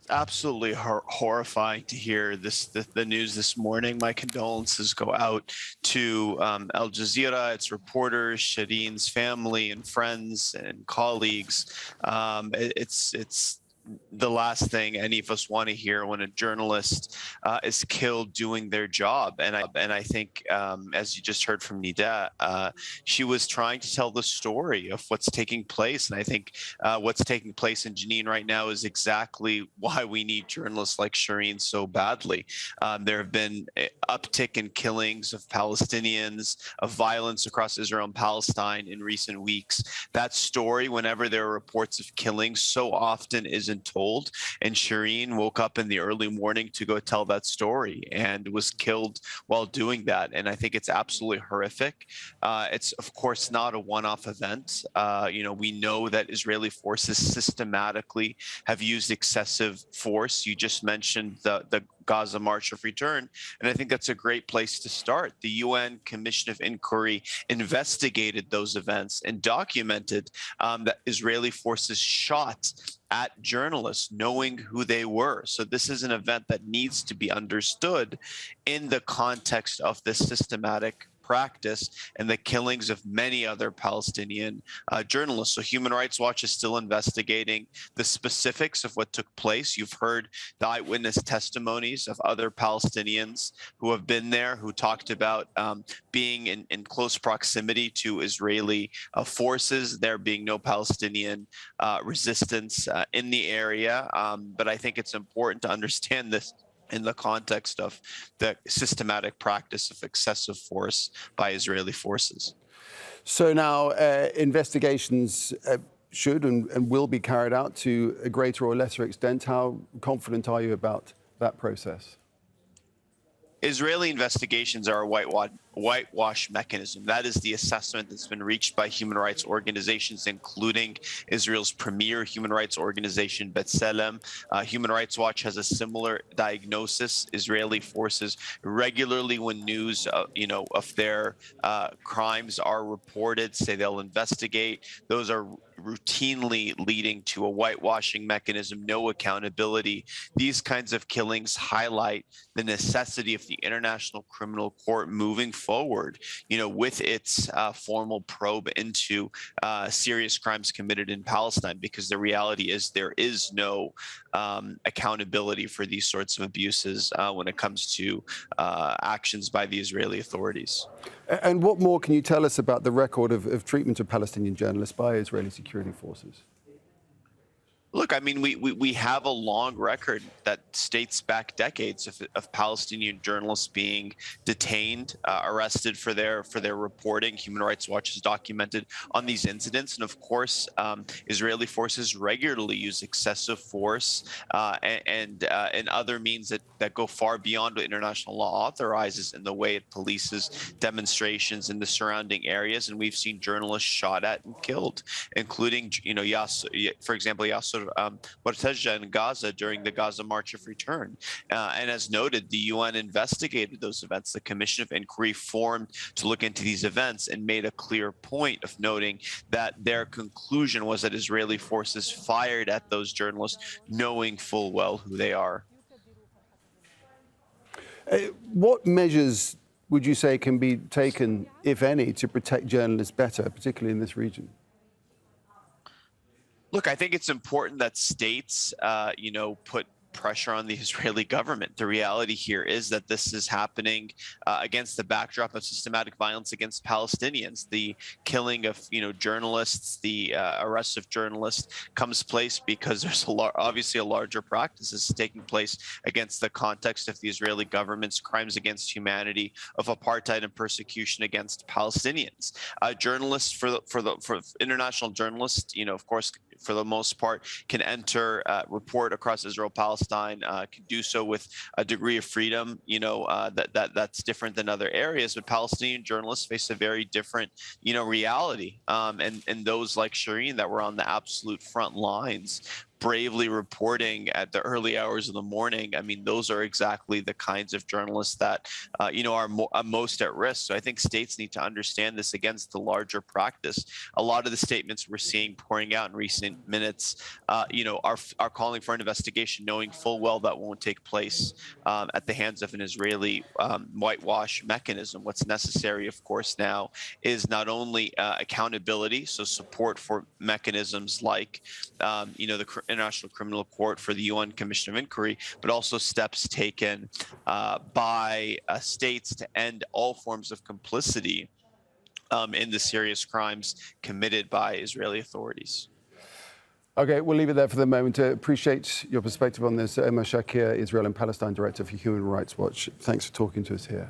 Absolutely horrifying to hear the news this morning. My condolences go out to Al Jazeera, its reporters, Shireen's family and friends and colleagues. It's the last thing any of us want to hear when a journalist is killed doing their job. And I think, as you just heard from Nida, she was trying to tell the story of what's taking place. And I think what's taking place in Jenin right now is exactly why we need journalists like Shireen so badly. There have been uptick in killings of Palestinians, of violence across Israel and Palestine in recent weeks. That story, whenever there are reports of killings, so often isn't told. And Shireen woke up in the early morning to go tell that story and was killed while doing that. And I think it's absolutely horrific. It's, of course, not a one-off event. We know that Israeli forces systematically have used excessive force. You just mentioned the Gaza March of Return, and I think that's a great place to start. The UN Commission of Inquiry investigated those events and documented that Israeli forces shot at journalists, knowing who they were. So this is an event that needs to be understood in the context of this systematic practice and the killings of many other Palestinian journalists. So Human Rights Watch is still investigating the specifics of what took place. You've heard the eyewitness testimonies of other Palestinians who have been there, who talked about being in close proximity to Israeli forces, there being no Palestinian resistance in the area. But I think it's important to understand this in the context of the systematic practice of excessive force by Israeli forces. So now investigations should and will be carried out to a greater or lesser extent. How confident are you about that process? Israeli investigations are a whitewash mechanism. That is the assessment that's been reached by human rights organizations, including Israel's premier human rights organization, B'Tselem. Human Rights Watch has a similar diagnosis. Israeli forces regularly, when news, of their crimes are reported, say they'll investigate. Those are routinely leading to a whitewashing mechanism, no accountability. These kinds of killings highlight the necessity of the International Criminal Court moving forward, with its formal probe into serious crimes committed in Palestine, because the reality is there is no accountability for these sorts of abuses when it comes to actions by the Israeli authorities. And what more can you tell us about the record of treatment of Palestinian journalists by Israeli security forces? Look, I mean, we have a long record that dates back decades of Palestinian journalists being detained, arrested for their reporting. Human Rights Watch has documented on these incidents, and of course, Israeli forces regularly use excessive force and other means that go far beyond what international law authorizes in the way it polices demonstrations in the surrounding areas. And we've seen journalists shot at and killed, including, for example, Yasser Wartaja in Gaza during the Gaza March of Return. And as noted, the UN investigated those events. The Commission of Inquiry formed to look into these events and made a clear point of noting that their conclusion was that Israeli forces fired at those journalists, knowing full well who they are. What measures would you say can be taken, if any, to protect journalists better, particularly in this region? Look, I think it's important that states, put pressure on the Israeli government. The reality here is that this is happening against the backdrop of systematic violence against Palestinians. The killing of, journalists, the arrest of journalists comes place because there's obviously a larger practice is taking place against the context of the Israeli government's crimes against humanity, of apartheid and persecution against Palestinians. Journalists, for international journalists, of course, for the most part, can enter, report across Israel-Palestine, can do so with a degree of freedom, that's different than other areas. But Palestinian journalists face a very different, reality. And those like Shireen that were on the absolute front lines bravely reporting at the early hours of the morning. I mean, those are exactly the kinds of journalists that, are most at risk. So I think states need to understand this against the larger practice. A lot of the statements we're seeing pouring out in recent minutes, are calling for an investigation, knowing full well that won't take place at the hands of an Israeli whitewash mechanism. What's necessary, of course, now is not only accountability, so support for mechanisms like, the International Criminal Court for the UN Commission of Inquiry, but also steps taken by states to end all forms of complicity in the serious crimes committed by Israeli authorities. Okay, we'll leave it there for the moment. Appreciate your perspective on this. Omar Shakir, Israel and Palestine Director for Human Rights Watch. Thanks for talking to us here.